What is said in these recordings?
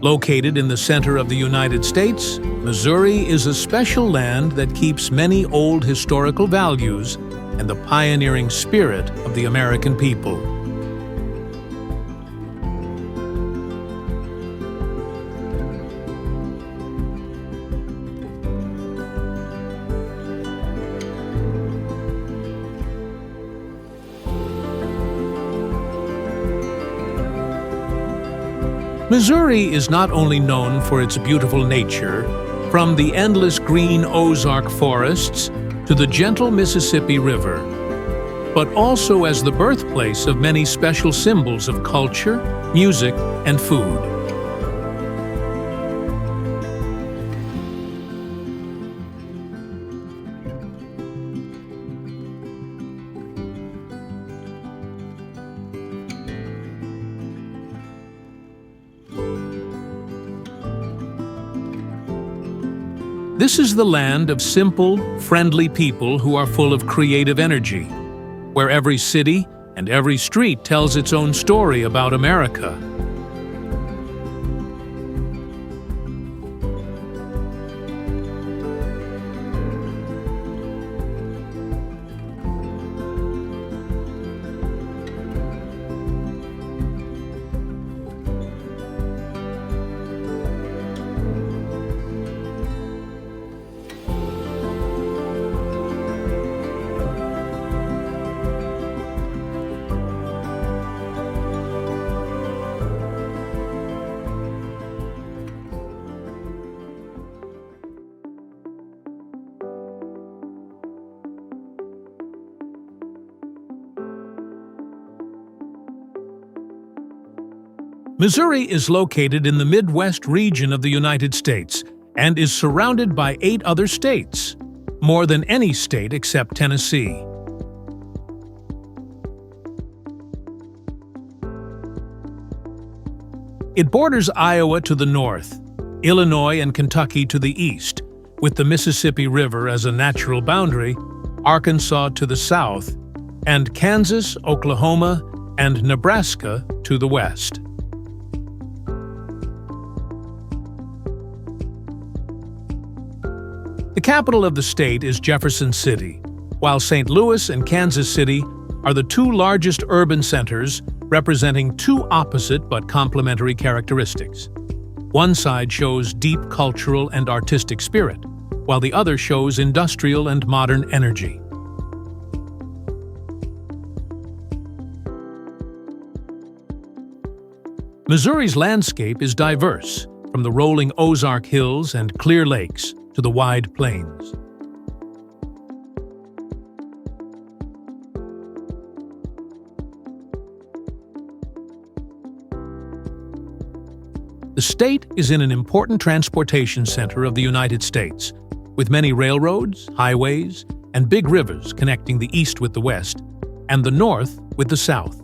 Located in the center of the United States, Missouri is a special land that keeps many old historical values and the pioneering spirit of the American people. Missouri is not only known for its beautiful nature, from the endless green Ozark forests to the gentle Mississippi River, but also as the birthplace of many special symbols of culture, music, and food. This is the land of simple, friendly people who are full of creative energy, where every city and every street tells its own story about America. Missouri is located in the Midwest region of the United States and is surrounded by 8 other states, more than any state except Tennessee. It borders Iowa to the north, Illinois and Kentucky to the east, with the Mississippi River as a natural boundary, Arkansas to the south, and Kansas, Oklahoma, and Nebraska to the west. The capital of the state is Jefferson City, while St. Louis and Kansas City are the 2 largest urban centers, representing 2 opposite but complementary characteristics. One side shows deep cultural and artistic spirit, while the other shows industrial and modern energy. Missouri's landscape is diverse, from the rolling Ozark Hills and Clear Lakes to the wide plains. The state is in an important transportation center of the United States, with many railroads, highways, and big rivers connecting the east with the west, and the north with the south.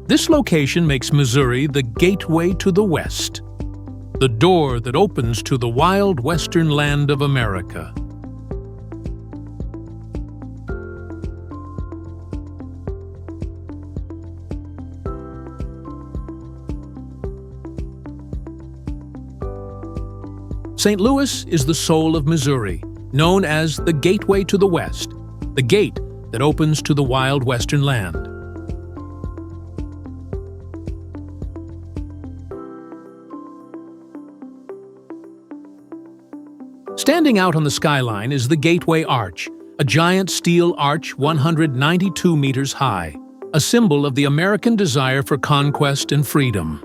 This location makes Missouri the gateway to the West, the door that opens to the wild western land of America. St. Louis is the soul of Missouri, known as the gateway to the West, the gate that opens to the wild western land. Standing out on the skyline is the Gateway Arch, a giant steel arch 192 meters high, a symbol of the American desire for conquest and freedom.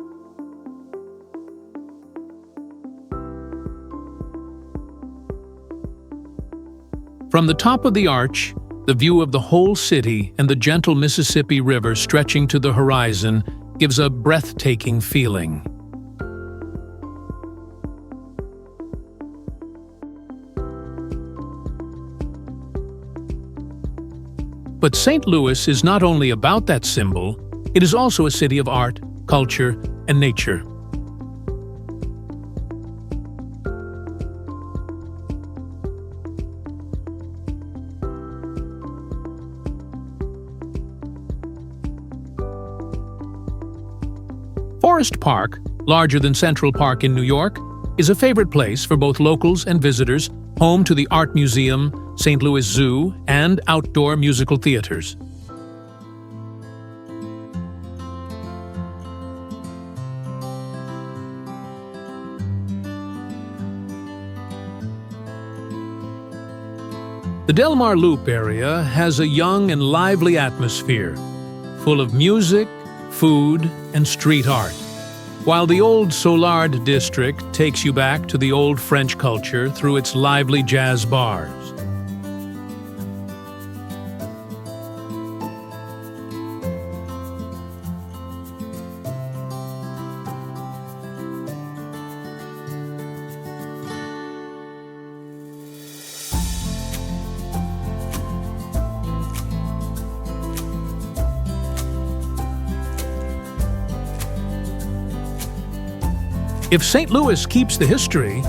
From the top of the arch, the view of the whole city and the gentle Mississippi River stretching to the horizon gives a breathtaking feeling. But St. Louis is not only about that symbol, it is also a city of art, culture, and nature. Forest Park, larger than Central Park in New York, is a favorite place for both locals and visitors, home to the Art Museum, St. Louis Zoo, and outdoor musical theaters. The Del Mar Loop area has a young and lively atmosphere, full of music, food, and street art, while the old Soulard district takes you back to the old French culture through its lively jazz bars. If St. Louis keeps the history,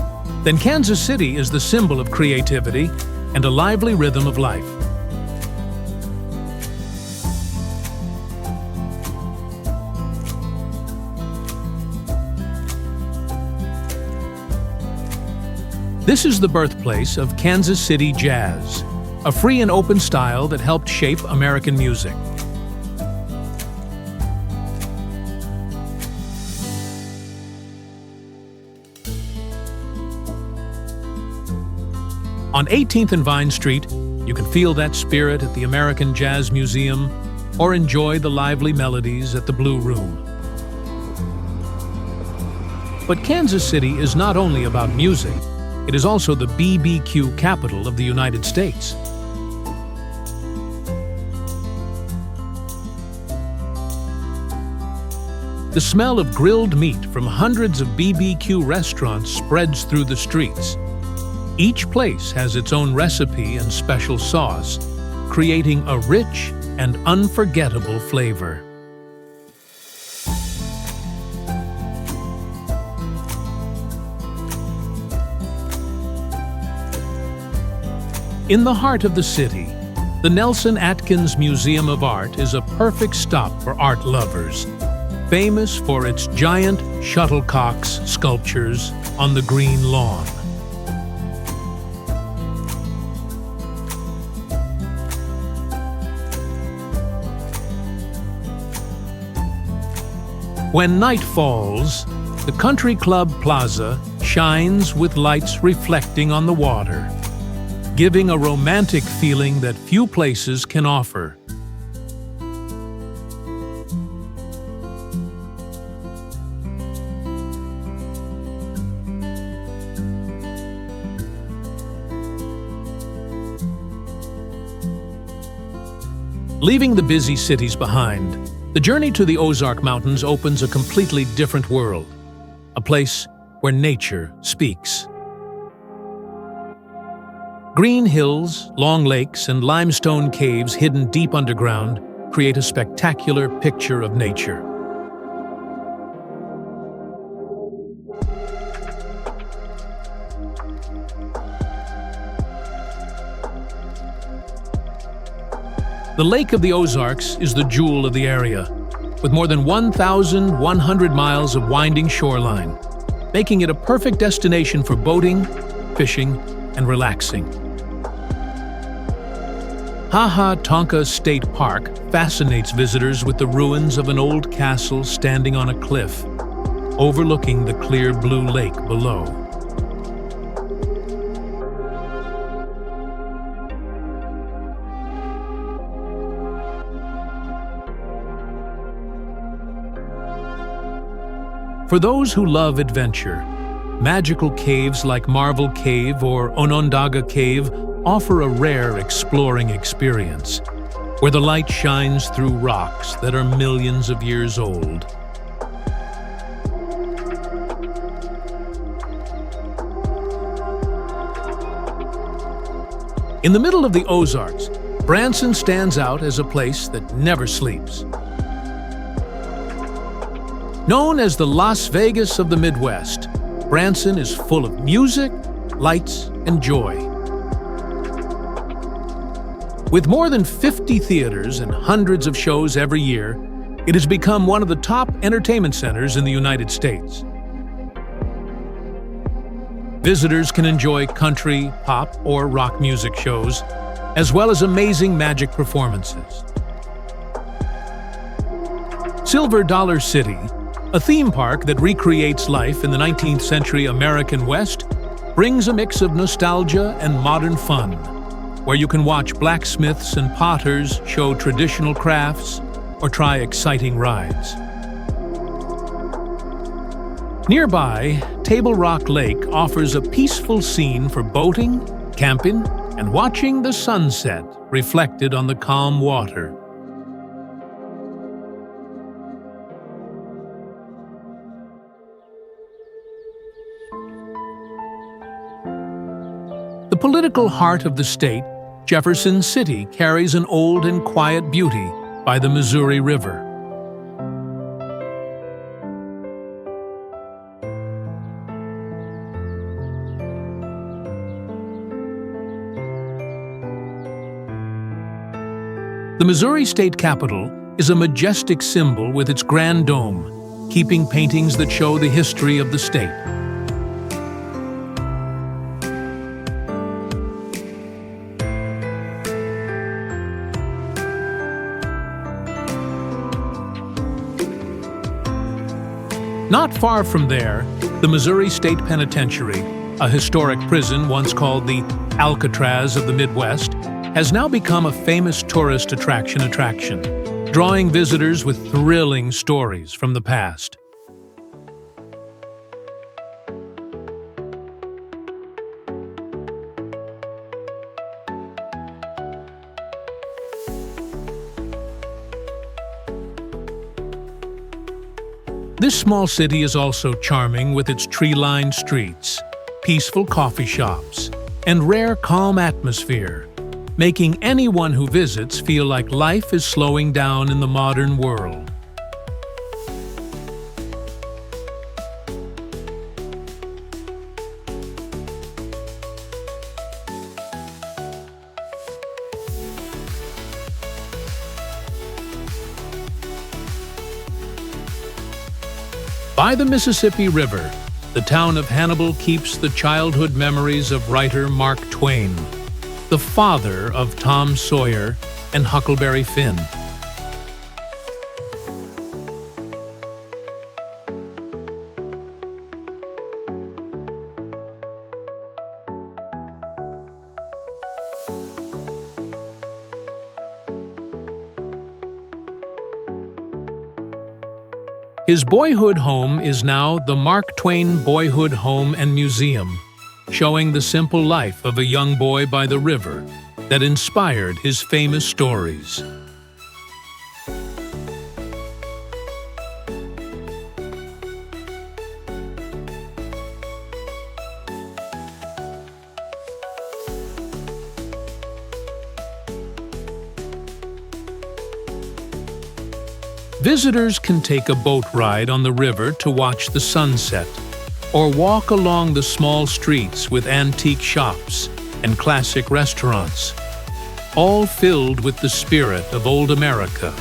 then Kansas City is the symbol of creativity and a lively rhythm of life. This is the birthplace of Kansas City jazz, a free and open style that helped shape American music. On 18th and Vine Street, you can feel that spirit at the American Jazz Museum or enjoy the lively melodies at the Blue Room. But Kansas City is not only about music, it is also the BBQ capital of the United States. The smell of grilled meat from hundreds of BBQ restaurants spreads through the streets. Each place has its own recipe and special sauce, creating a rich and unforgettable flavor. In the heart of the city, the Nelson Atkins Museum of Art is a perfect stop for art lovers, famous for its giant shuttlecocks sculptures on the green lawn. When night falls, the Country Club Plaza shines with lights reflecting on the water, giving a romantic feeling that few places can offer. Leaving the busy cities behind, the journey to the Ozark Mountains opens a completely different world, a place where nature speaks. Green hills, long lakes, and limestone caves hidden deep underground create a spectacular picture of nature. The Lake of the Ozarks is the jewel of the area, with more than 1,100 miles of winding shoreline, making it a perfect destination for boating, fishing, and relaxing. Ha Tonka State Park fascinates visitors with the ruins of an old castle standing on a cliff, overlooking the clear blue lake below. For those who love adventure, magical caves like Marvel Cave or Onondaga Cave offer a rare exploring experience, where the light shines through rocks that are millions of years old. In the middle of the Ozarks, Branson stands out as a place that never sleeps. Known as the Las Vegas of the Midwest, Branson is full of music, lights, and joy. With more than 50 theaters and hundreds of shows every year, It has become one of the top entertainment centers in the United States. Visitors can enjoy country, pop, or rock music shows, as well as amazing magic performances. Silver Dollar City, a theme park that recreates life in the 19th century American West, brings a mix of nostalgia and modern fun, where you can watch blacksmiths and potters show traditional crafts or try exciting rides. Nearby, Table Rock Lake offers a peaceful scene for boating, camping, and watching the sunset reflected on the calm water. The political heart of the state, Jefferson City, carries an old and quiet beauty by the Missouri River. The Missouri State Capitol is a majestic symbol with its grand dome, keeping paintings that show the history of the state. Not far from there, the Missouri State Penitentiary, a historic prison once called the Alcatraz of the Midwest, has now become a famous tourist attraction, drawing visitors with thrilling stories from the past. This small city is also charming with its tree-lined streets, peaceful coffee shops, and rare calm atmosphere, making anyone who visits feel like life is slowing down in the modern world. By the Mississippi River, the town of Hannibal keeps the childhood memories of writer Mark Twain, the father of Tom Sawyer and Huckleberry Finn. His boyhood home is now the Mark Twain Boyhood Home and Museum, showing the simple life of a young boy by the river that inspired his famous stories. Visitors can take a boat ride on the river to watch the sunset, or walk along the small streets with antique shops and classic restaurants, all filled with the spirit of old America.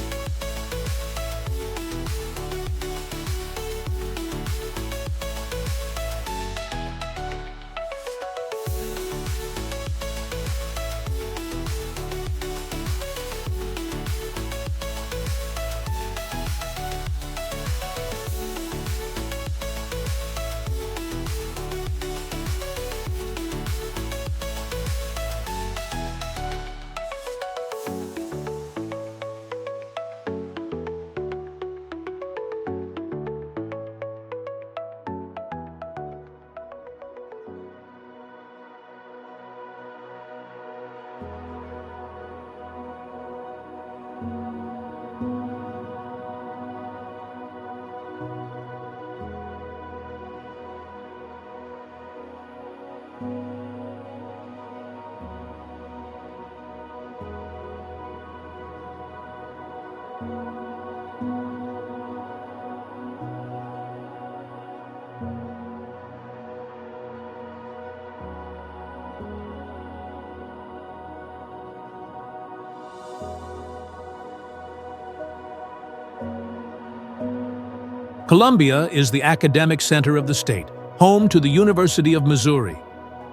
Columbia is the academic center of the state, home to the University of Missouri,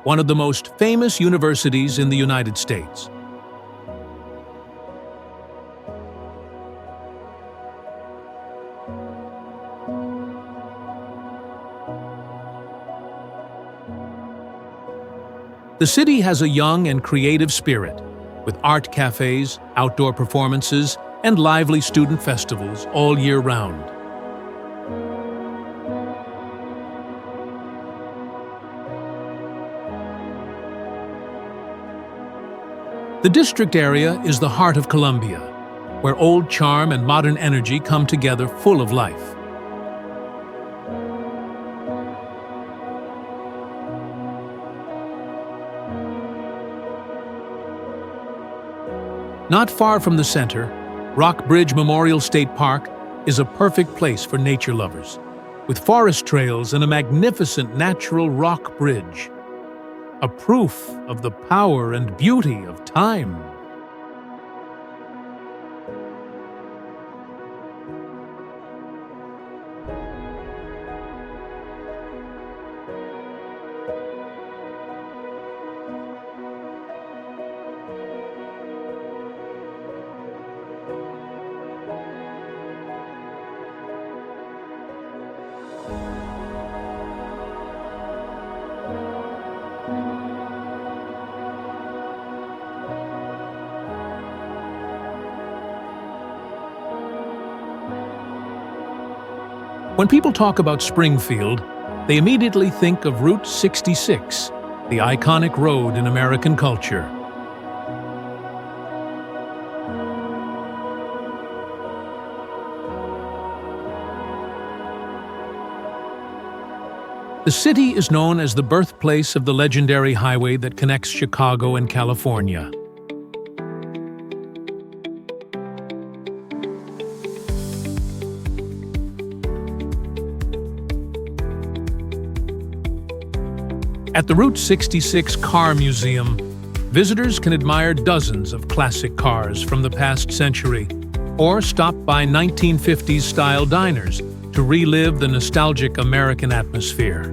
one of the most famous universities in the United States. The city has a young and creative spirit, with art cafes, outdoor performances, and lively student festivals all year round. The district area is the heart of Columbia, where old charm and modern energy come together full of life. Not far from the center, Rock Bridge Memorial State Park is a perfect place for nature lovers, with forest trails and a magnificent natural rock bridge, a proof of the power and beauty of time. When people talk about Springfield, they immediately think of Route 66, the iconic road in American culture. The city is known as the birthplace of the legendary highway that connects Chicago and California. At the Route 66 Car Museum, visitors can admire dozens of classic cars from the past century, or stop by 1950s-style diners to relive the nostalgic American atmosphere.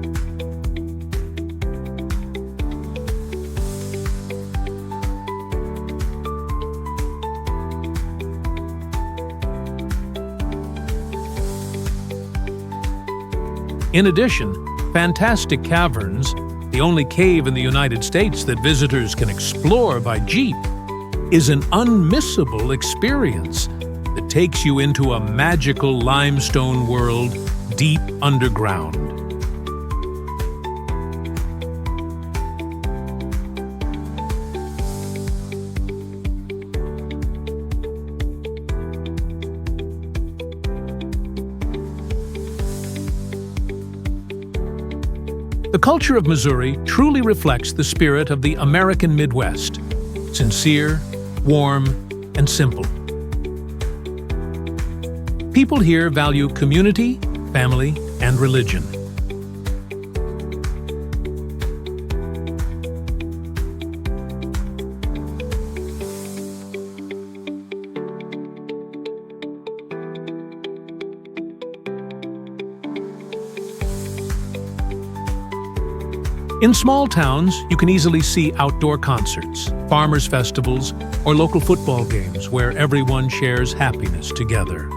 In addition, Fantastic Caverns, the only cave in the United States that visitors can explore by jeep, is an unmissable experience that takes you into a magical limestone world deep underground. The culture of Missouri truly reflects the spirit of the American Midwest, sincere, warm, and simple. People here value community, family, and religion. In small towns, you can easily see outdoor concerts, farmers' festivals, or local football games where everyone shares happiness together.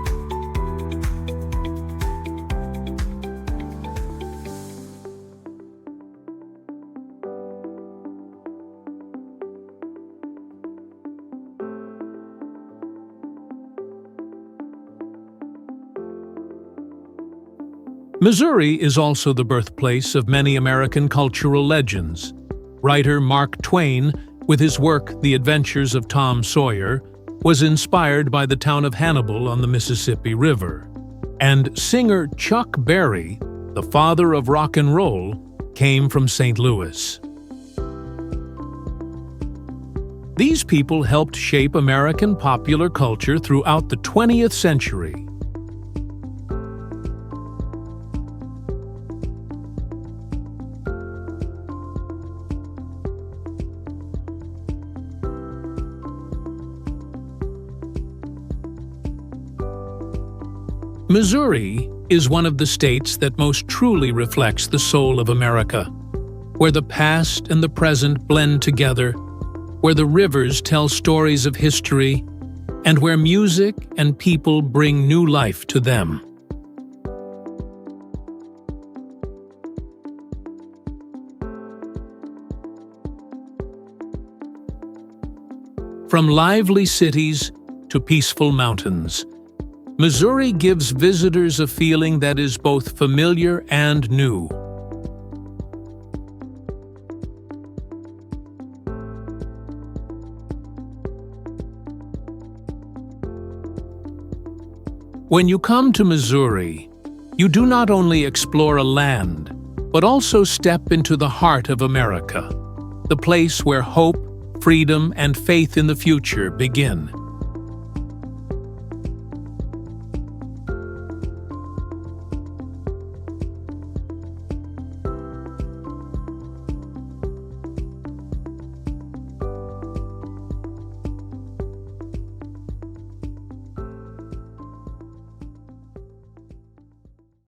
Missouri is also the birthplace of many American cultural legends. Writer Mark Twain, with his work The Adventures of Tom Sawyer, was inspired by the town of Hannibal on the Mississippi River. And singer Chuck Berry, the father of rock and roll, came from St. Louis. These people helped shape American popular culture throughout the 20th century. Missouri is one of the states that most truly reflects the soul of America, where the past and the present blend together, where the rivers tell stories of history, and where music and people bring new life to them. From lively cities to peaceful mountains, Missouri gives visitors a feeling that is both familiar and new. When you come to Missouri, you do not only explore a land, but also step into the heart of America, the place where hope, freedom, and faith in the future begin.